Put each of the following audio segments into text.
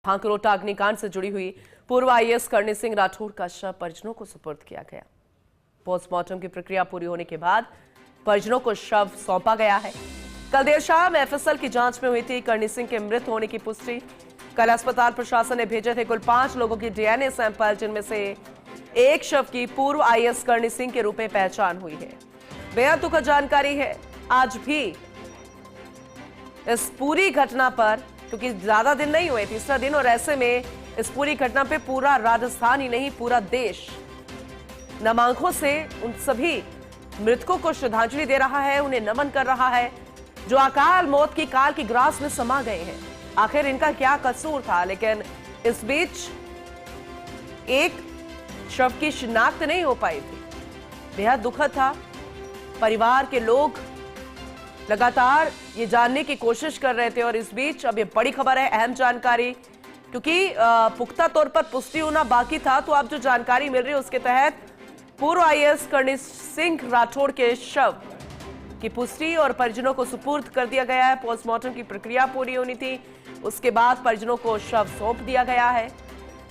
भांकरोटा अग्निकांड से जुड़ी हुई पूर्व आईएएस करणी सिंह राठौर का शव परिजनों को सुपुर्द किया गया। पोस्टमार्टम की प्रक्रिया पूरी होने के बाद परिजनों को शव सौंपा गया है। कल देर शाम एफएसएल की जांच में हुई थी करणी सिंह के मृत होने की पुष्टि। कल अस्पताल प्रशासन ने भेजे थे कुल 5 लोगों की डीएनए सैंपल, जिनमें से एक शव की पूर्व आईएएस करणी सिंह के रूप में पहचान हुई है। बेहद दुखद जानकारी है। आज भी इस पूरी घटना पर, क्योंकि ज्यादा दिन नहीं हुए, तीसरा दिन, और ऐसे में इस पूरी घटना पे पूरा राजस्थान ही नहीं पूरा देश नम आंखों से उन सभी मृतकों को श्रद्धांजलि दे रहा है, उन्हें नमन कर रहा है जो अकाल मौत की काल की ग्रास में समा गए हैं। आखिर इनका क्या कसूर था? लेकिन इस बीच एक शव की शिनाख्त नहीं हो पाई थी। बेहद दुखद था। परिवार के लोग लगातार ये जानने की कोशिश कर रहे थे और इस बीच अब ये बड़ी खबर है, अहम जानकारी, क्योंकि पुख्ता तौर पर पुष्टि होना बाकी था। तो अब जो जानकारी मिल रही है उसके तहत पूर्व आईएएस करणी सिंह राठौर के शव की पुष्टि और परिजनों को सुपुर्द कर दिया गया है। पोस्टमार्टम की प्रक्रिया पूरी होनी थी, उसके बाद परिजनों को शव सौंप दिया गया है।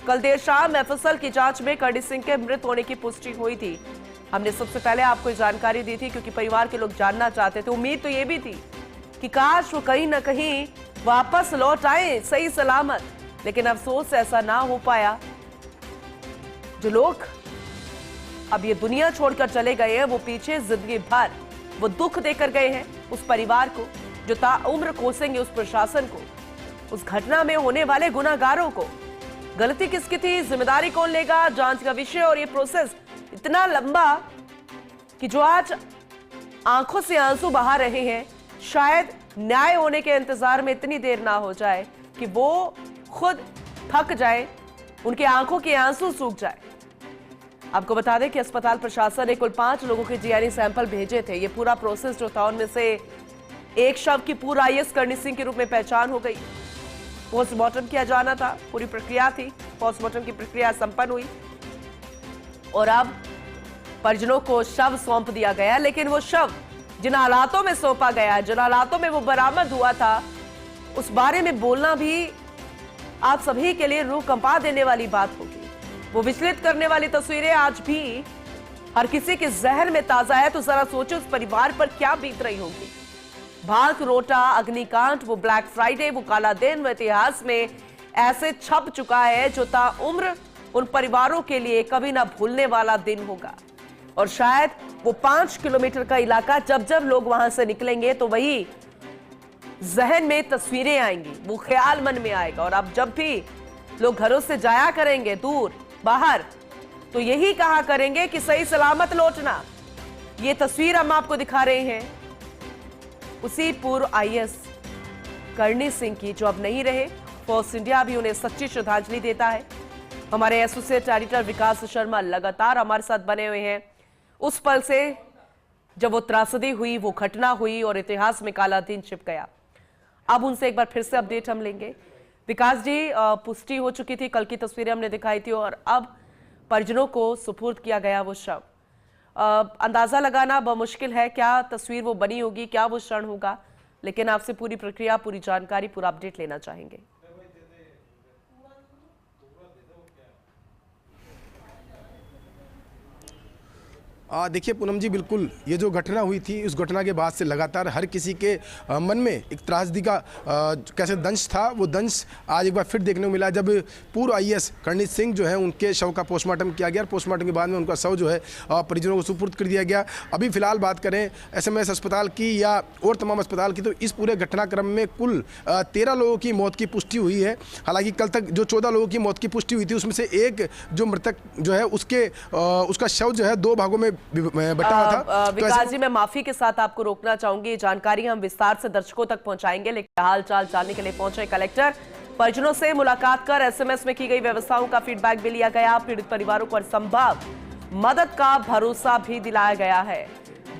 कल देर शाम एफएसएल की जांच में करणी सिंह के मृत होने की पुष्टि हुई थी। हमने सबसे पहले आपको जानकारी दी थी क्योंकि परिवार के लोग जानना चाहते थे। उम्मीद तो ये भी थी कि काश वो कहीं ना कहीं वापस लौट आए सही सलामत, लेकिन अफसोस ऐसा ना हो पाया। जो लोग अब ये दुनिया छोड़कर चले गए हैं, वो पीछे जिंदगी भर वो दुख देकर गए हैं उस परिवार को, जो ताउम्र कोसेंगे उस प्रशासन को, उस घटना में होने वाले गुनाहगारों को। गलती किसकी थी, जिम्मेदारी कौन लेगा, जांच का विषय और ये प्रोसेस इतना लंबा कि जो आज आंखों से आंसू बहा रहे हैं, शायद न्याय होने के इंतजार में इतनी देर ना हो जाए कि वो खुद थक जाए, उनके आंखों के आंसू सूख जाए। आपको बता दें कि अस्पताल प्रशासन ने कुल 5 लोगों के डीएनए सैंपल भेजे थे। ये पूरा प्रोसेस जो था, उनमें से एक शव की पूर्व आईएएस करणी सिंह के रूप में पहचान हो गई। पोस्टमार्टम किया जाना था, पूरी प्रक्रिया थी, पोस्टमार्टम की प्रक्रिया संपन्न हुई और अब परिजनों को शव सौंप दिया गया। लेकिन वो शव जिन हालातों में सौंपा गया, जिन हालातों में वो बरामद हुआ था, उस बारे में बोलना भी आप सभी के लिए रूह कंपा देने वाली बात होगी। वो विचलित करने वाली तस्वीरें आज भी हर किसी के जहन में ताजा है। तो जरा सोचो उस परिवार पर क्या बीत रही होगी। भांकरोटा अग्निकांड, वो ब्लैक फ्राइडे, वो काला दिन, वो इतिहास में ऐसे छप चुका है जो ताउम्र उन परिवारों के लिए कभी ना भूलने वाला दिन होगा। और शायद वो 5 किलोमीटर का इलाका, जब जब लोग वहां से निकलेंगे तो वही जहन में तस्वीरें आएंगी, वो ख्याल मन में आएगा। और अब जब भी लोग घरों से जाया करेंगे दूर बाहर, तो यही कहा करेंगे कि सही सलामत लौटना। ये तस्वीर हम आपको दिखा रहे हैं उसी पूर्व आईएएस करणी सिंह की, जो अब नहीं रहे। फोर्स इंडिया भी उन्हें सच्ची श्रद्धांजलि देता है। हमारे एसोसिएट एडिटर विकास शर्मा लगातार हमारे साथ बने हुए हैं उस पल से जब वो त्रासदी हुई, वो घटना हुई और इतिहास में काला दिन छिप गया। अब उनसे एक बार फिर से अपडेट हम लेंगे। विकास जी, पुष्टि हो चुकी थी, कल की तस्वीरें हमने दिखाई थी और अब परिजनों को सुपुर्द किया गया वो शव। अंदाजा लगाना मुश्किल है क्या तस्वीर वो बनी होगी, क्या वो क्षण होगा, लेकिन आपसे पूरी प्रक्रिया, पूरी जानकारी, पूरा अपडेट लेना चाहेंगे। देखिए पूनम जी, बिल्कुल ये जो घटना हुई थी, उस घटना के बाद से लगातार हर किसी के मन में एक त्रासदी का कैसे दंश था, वो दंश आज एक बार फिर देखने को मिला जब पूर्व आईएएस करणी सिंह जो है उनके शव का पोस्टमार्टम किया गया और पोस्टमार्टम के बाद में उनका शव जो है परिजनों को सुपुर्द कर दिया गया। अभी फिलहाल बात करें एसएमएस अस्पताल की या और तमाम अस्पताल की, तो इस पूरे घटनाक्रम में कुल 13 लोगों की मौत की पुष्टि हुई है। हालांकि कल तक जो 14 लोगों की मौत की पुष्टि हुई थी, उसमें से एक जो मृतक जो है उसका शव जो है 2 भागों में बटा हुआ था। विकास जी, मैं माफी के साथ आपको रोकना चाहूंगी। जानकारी हम विस्तार से दर्शकों तक पहुंचाएंगे, लेकिन हाल चाल जानने के लिए पहुंचे कलेक्टर। परिजनों से मुलाकात कर एसएमएस में की गई व्यवस्थाओं का फीडबैक भी लिया गया। पीड़ित परिवारों को संभव मदद का भरोसा भी दिलाया गया है।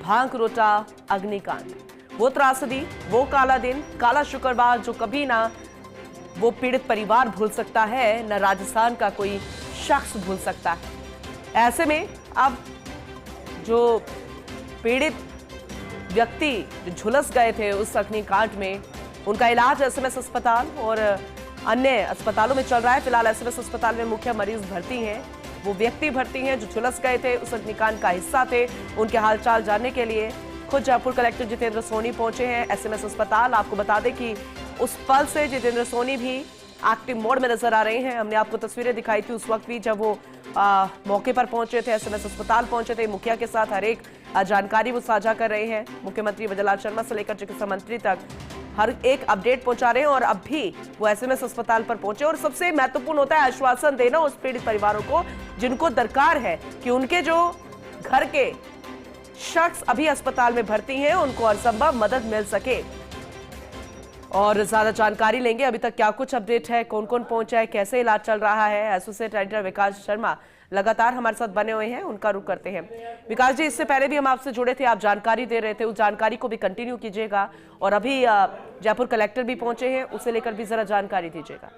भांकरोटा अग्निकांड, वो त्रासदी, वो काला दिन, काला शुक्रवार जो कभी ना वो पीड़ित परिवार भूल सकता है, न राजस्थान का कोई शख्स भूल सकता है। ऐसे में अब जो पीड़ित व्यक्ति जो झुलस गए थे उस अग्निकांड में, उनका इलाज एसएमएस अस्पताल और अन्य अस्पतालों में चल रहा है। फिलहाल एसएमएस अस्पताल में मुख्य मरीज भर्ती हैं, वो व्यक्ति भर्ती हैं जो झुलस गए थे, उस अग्निकांड का हिस्सा थे। उनके हालचाल जानने के लिए खुद जयपुर कलेक्टर जितेंद्र सोनी पहुंचे हैं एसएमएस अस्पताल। आपको बता दें कि उस पल से जितेंद्र सोनी भी एक्टिव मोड में नजर आ रहे हैं। हमने आपको तस्वीरें दिखाई थी उस वक्त भी जब वो मौके पर पहुंचे थे, एसएमएस अस्पताल पहुंचे थे। मुखिया के साथ हर एक जानकारी वो साझा कर रहे हैं। मुख्यमंत्री वजलाल शर्मा से लेकर चिकित्सा मंत्री तक हर एक अपडेट पहुंचा रहे हैं और अब भी वो एसएमएस अस्पताल पर पहुंचे। और सबसे महत्वपूर्ण होता है आश्वासन देना उस पीड़ित परिवारों को जिनको दरकार है कि उनके जो घर के शख्स अभी अस्पताल में भर्ती हैं उनको हर संभव मदद मिल सके। और ज्यादा जानकारी लेंगे अभी तक क्या कुछ अपडेट है, कौन कौन पहुंचा है, कैसे इलाज चल रहा है। एसोसिएट एडिटर विकास शर्मा लगातार हमारे साथ बने हुए हैं, उनका रुख करते हैं। विकास जी, इससे पहले भी हम आपसे जुड़े थे, आप जानकारी दे रहे थे, उस जानकारी को भी कंटिन्यू कीजिएगा। और अभी जयपुर कलेक्टर भी पहुंचे हैं, उसे लेकर भी जरा जानकारी दीजिएगा।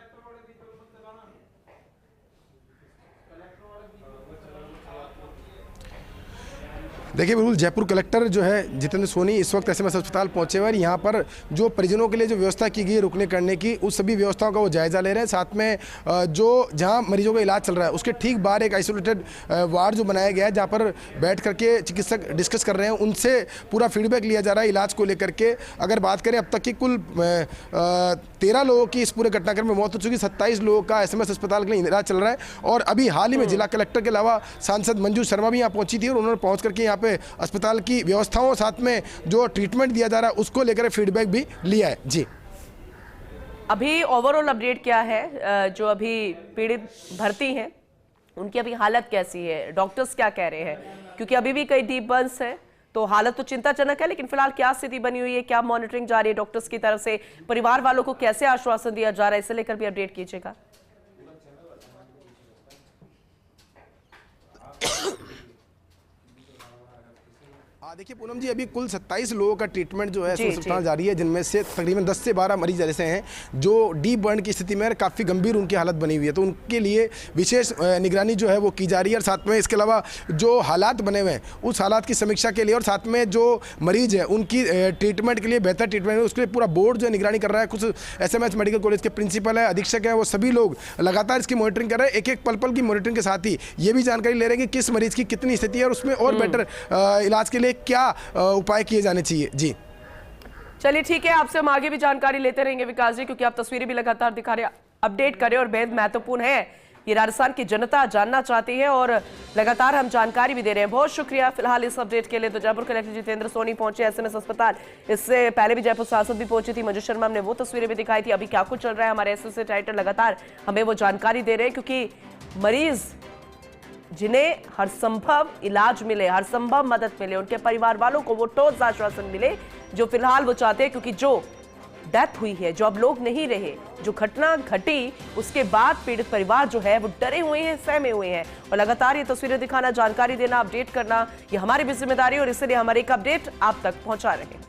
देखिए बिल्कुल, जयपुर कलेक्टर जो है जितेंद्र सोनी इस वक्त एसएमएस अस्पताल पहुंचे हुए हैं। यहाँ पर जो परिजनों के लिए जो व्यवस्था की गई है रुकने करने की, उस सभी व्यवस्थाओं का वो जायजा ले रहे हैं। साथ में जो जहाँ मरीजों का इलाज चल रहा है उसके ठीक बाहर एक आइसोलेटेड वार्ड जो बनाया गया है, जहाँ पर बैठ करके चिकित्सक डिस्कस कर रहे हैं, उनसे पूरा फीडबैक लिया जा रहा है इलाज को लेकर के। अगर बात करें अब तक की कुल 13 लोगों की इस पूरे घटनाक्रम में मौत हो चुकी, 27 लोगों का एसएमएस अस्पताल के लिए इलाज चल रहा है। और अभी हाल ही में जिला कलेक्टर के अलावा सांसद मंजू शर्मा भी यहाँ पहुंची थी और उन्होंने पहुंच करके यहाँ पे अस्पताल की व्यवस्थाओं साथ में जो ट्रीटमेंट दिया जा रहा है उसको लेकर फीडबैक भी लिया है। जी, अभी ओवरऑल अपडेट क्या है? जो अभी पीड़ित भर्ती हैं उनकी अभी हालत कैसी है, डॉक्टर्स क्या कह रहे हैं? क्योंकि अभी भी कई डीप बर्न्स है तो हालत तो चिंताजनक है, लेकिन फिलहाल क्या स्थिति बनी हुई है, क्या मॉनिटरिंग जारी है डॉक्टर्स की तरफ से, परिवार वालों को कैसे आश्वासन दिया जा रहा है, इसे लेकर भी अपडेट कीजिएगा। देखिए पूनम जी, अभी कुल 27 लोगों का ट्रीटमेंट जो है अस्पताल जारी है, जिनमें से तकरीबन 10 से 12 मरीज ऐसे हैं जो डीप बर्न की स्थिति में काफ़ी गंभीर उनकी हालत बनी हुई है, तो उनके लिए विशेष निगरानी जो है वो की जा रही है। और साथ में इसके अलावा जो हालात बने हुए हैं उस हालात की समीक्षा के लिए और साथ में जो मरीज है उनकी ट्रीटमेंट के लिए बेहतर ट्रीटमेंट है उसके लिए पूरा बोर्ड जो है निगरानी कर रहा है। कुछ एसएमएस मेडिकल कॉलेज के प्रिंसिपल है, अधीक्षक है, वो सभी लोग लगातार इसकी मॉनिटरिंग कर रहे हैं। एक एक पल की मॉनिटरिंग के साथ ही ये भी जानकारी ले रहे हैं कि किस मरीज की कितनी स्थिति है और उसमें और बेटर इलाज के लिए क्या उपाय किए जाने चाहिए। जी चलिए ठीक है, आपसे हम आगे भी जानकारी लेते रहेंगे विकास जी, क्योंकि आप तस्वीरें भी लगातार दिखा रहे हैं, अपडेट करें और बेहद महत्वपूर्ण है, ये राजस्थान की जनता जानना चाहती है और लगातार हम जानकारी भी दे रहे हैं। बहुत शुक्रिया फिलहाल इस अपडेट के लिए। तो जयपुर कलेक्टर जितेंद्र सोनी पहुंचे एसएमएस अस्पताल, इससे पहले भी जयपुर सांसद भी पहुंची थी मंजू शर्मा, हमने वो तस्वीरें भी दिखाई थी। अभी क्या कुछ चल रहा है, हमारे एसोसिएट एडिटर लगातार हमें वो जानकारी दे रहे हैं, क्योंकि मरीज जिन्हें हर संभव इलाज मिले, हर संभव मदद मिले, उनके परिवार वालों को वो ठोस आश्वासन मिले जो फिलहाल वो चाहते हैं। क्योंकि जो डेथ हुई है, जो अब लोग नहीं रहे, जो घटना घटी उसके बाद पीड़ित परिवार जो है वो डरे हुए हैं, सहमे हुए हैं। और लगातार ये तस्वीरें दिखाना, जानकारी देना, अपडेट करना, ये हमारी भी जिम्मेदारी और इसलिए हमारे एक अपडेट आप तक पहुंचा रहे हैं।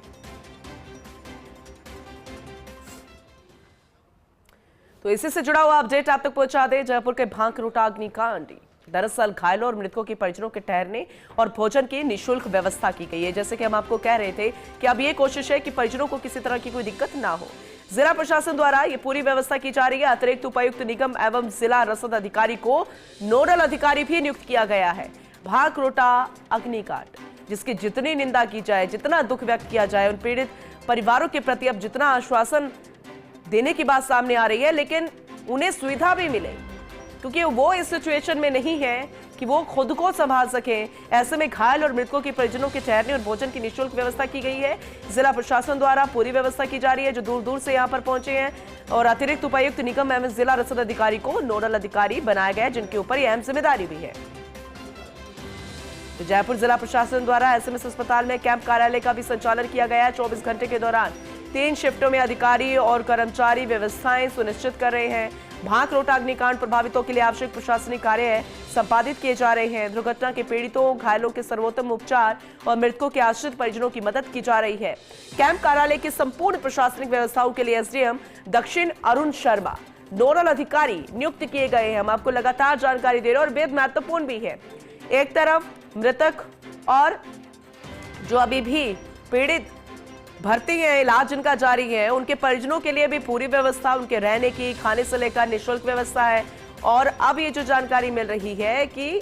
तो इसी से जुड़ा हुआ अपडेट आप तक पहुंचा दे। जयपुर के भांकरोटा अग्निकांड, दरअसल घायलों और मृतकों के परिजनों के ठहरने और भोजन की निःशुल्क व्यवस्था की गई है। जैसे कि हम आपको कह रहे थे कि अब ये कोशिश है कि परिजनों को किसी तरह की कोई दिक्कत ना हो। जिला प्रशासन द्वारा ये पूरी व्यवस्था की जा रही है। अतिरिक्त उपायुक्त निगम एवं जिला रसद अधिकारी को नोडल अधिकारी भी नियुक्त किया गया है। भांकरोटा अग्निकांड, जिसकी जितनी निंदा की जाए, जितना दुख व्यक्त किया जाए, उन पीड़ित परिवारों के प्रति अब जितना आश्वासन देने की बात सामने आ रही है, लेकिन उन्हें सुविधा भी मिले, क्योंकि वो इस सिचुएशन में नहीं है कि वो खुद को संभाल सके। ऐसे में घायल और मृतकों के परिजनों के ठहरने और भोजन की निःशुल्क व्यवस्था की गई है। जिला प्रशासन द्वारा पूरी व्यवस्था की जा रही है, जो दूर दूर से यहाँ पर पहुंचे हैं। और अतिरिक्त उपायुक्त निगम एवं जिला रसद अधिकारी को नोडल अधिकारी बनाया गया है, जिनके ऊपर यह अहम जिम्मेदारी भी है। तो जयपुर जिला प्रशासन द्वारा एसएमएस अस्पताल में कैंप कार्यालय का भी संचालन किया गया है। 24 घंटे के दौरान 3 शिफ्टों में अधिकारी और कर्मचारी व्यवस्थाएं सुनिश्चित कर रहे हैं। भांकरोटा अग्निकांड प्रभावितों के लिए आवश्यक प्रशासनिक कार्य संपादित किए जा रहे हैं। दुर्घटना के पीड़ितों, घायलों के सर्वोत्तम उपचार और मृतकों के आश्रित परिजनों की मदद की जा रही है। कैंप कार्यालय की संपूर्ण प्रशासनिक व्यवस्थाओं के लिए एसडीएम दक्षिण अरुण शर्मा नोडल अधिकारी नियुक्त किए गए हैं। हम आपको लगातार जानकारी दे रहे हैं और बेहद महत्वपूर्ण भी है। एक तरफ मृतक और जो अभी भी पीड़ित भर्ती हैं, इलाज जिनका जारी है, उनके परिजनों के लिए भी पूरी व्यवस्था, उनके रहने की, खाने से लेकर निःशुल्क व्यवस्था है। और अब ये जो जानकारी मिल रही है कि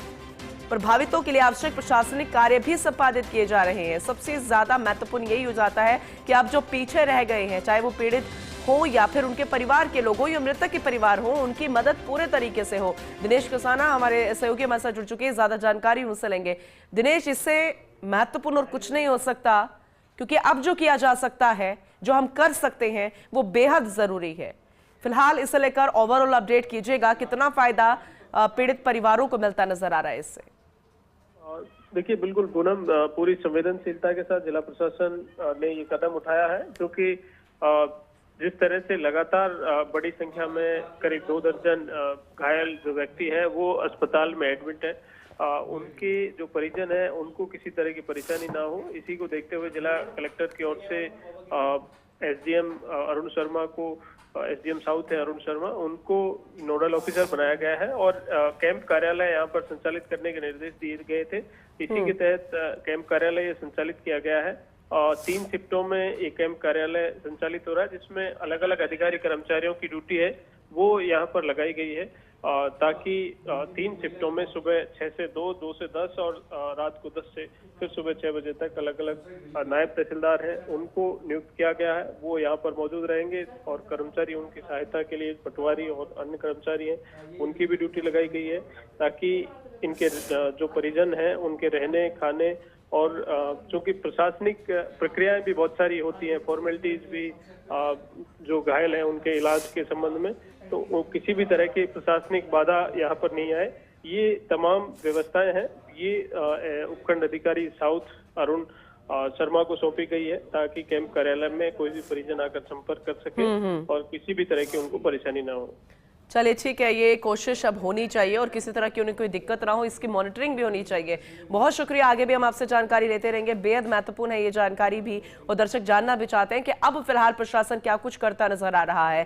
प्रभावितों के लिए आवश्यक प्रशासनिक कार्य भी संपादित किए जा रहे हैं। सबसे ज्यादा महत्वपूर्ण यही हो जाता है कि अब जो पीछे रह गए हैं, चाहे वो पीड़ित हो या फिर उनके परिवार के लोग हो या मृतक के परिवार हो, उनकी मदद पूरे तरीके से हो। दिनेश कसाना हमारे सहयोगी हमारे साथ जुड़ चुके हैं, ज्यादा जानकारी उनसे लेंगे। दिनेश, इससे महत्वपूर्ण और कुछ नहीं हो सकता, क्योंकि अब जो किया जा सकता है, जो हम कर सकते हैं, वो बेहद जरूरी है। फिलहाल इसे लेकर ओवरऑल अपडेट कीजिएगा, कितना फायदा पीड़ित परिवारों को मिलता नजर आ रहा है इससे? देखिए, बिल्कुल पूनम, पूरी संवेदनशीलता के साथ जिला प्रशासन ने ये कदम उठाया है, क्योंकि जिस तरह से लगातार बड़ी संख्या में करीब 2 दर्जन घायल जो व्यक्ति हैं वो अस्पताल में एडमिट है, उनके जो परिजन हैं उनको किसी तरह की परेशानी ना हो, इसी को देखते हुए जिला कलेक्टर की ओर से एसडीएम अरुण शर्मा को, एसडीएम साउथ है अरुण शर्मा, उनको नोडल ऑफिसर बनाया गया है और कैंप कार्यालय यहाँ पर संचालित करने के निर्देश दिए गए थे। इसी के तहत कैंप कार्यालय संचालित किया गया है। 3 शिफ्टों में ये कैंप कार्यालय संचालित हो रहा है, जिसमें अलग अलग अधिकारी कर्मचारियों की ड्यूटी है वो यहाँ पर लगाई गई है, ताकि 3 शिफ्टों में सुबह 6 से 2, 2 से 10 और रात को 10 से फिर सुबह 6 बजे तक अलग अलग नायब तहसीलदार हैं उनको नियुक्त किया गया है, वो यहाँ पर मौजूद रहेंगे और कर्मचारी उनकी सहायता के लिए पटवारी और अन्य कर्मचारी हैं उनकी भी ड्यूटी लगाई गई है, ताकि इनके जो परिजन हैं उनके रहने खाने और चूंकि प्रशासनिक प्रक्रियाएं भी बहुत सारी होती हैं, फॉर्मेलिटीज भी जो घायल हैं उनके इलाज के संबंध में, तो वो किसी भी तरह की प्रशासनिक बाधा यहाँ पर नहीं आए, ये तमाम व्यवस्थाएं हैं। ये उपखंड अधिकारी साउथ अरुण शर्मा को सौंपी गई है, ताकि कैंप कार्यालय में कोई भी परिजन आकर संपर्क कर सके और किसी भी तरह की उनको परेशानी ना हो। चलिए, ठीक है, ये कोशिश अब होनी चाहिए और किसी तरह की उन्हें कोई दिक्कत ना हो, इसकी मॉनिटरिंग भी होनी चाहिए। बहुत शुक्रिया, आगे भी हम आपसे जानकारी लेते रहेंगे, बेहद महत्वपूर्ण है ये जानकारी भी, और दर्शक जानना भी चाहते हैं कि अब फिलहाल प्रशासन क्या कुछ करता नजर आ रहा है।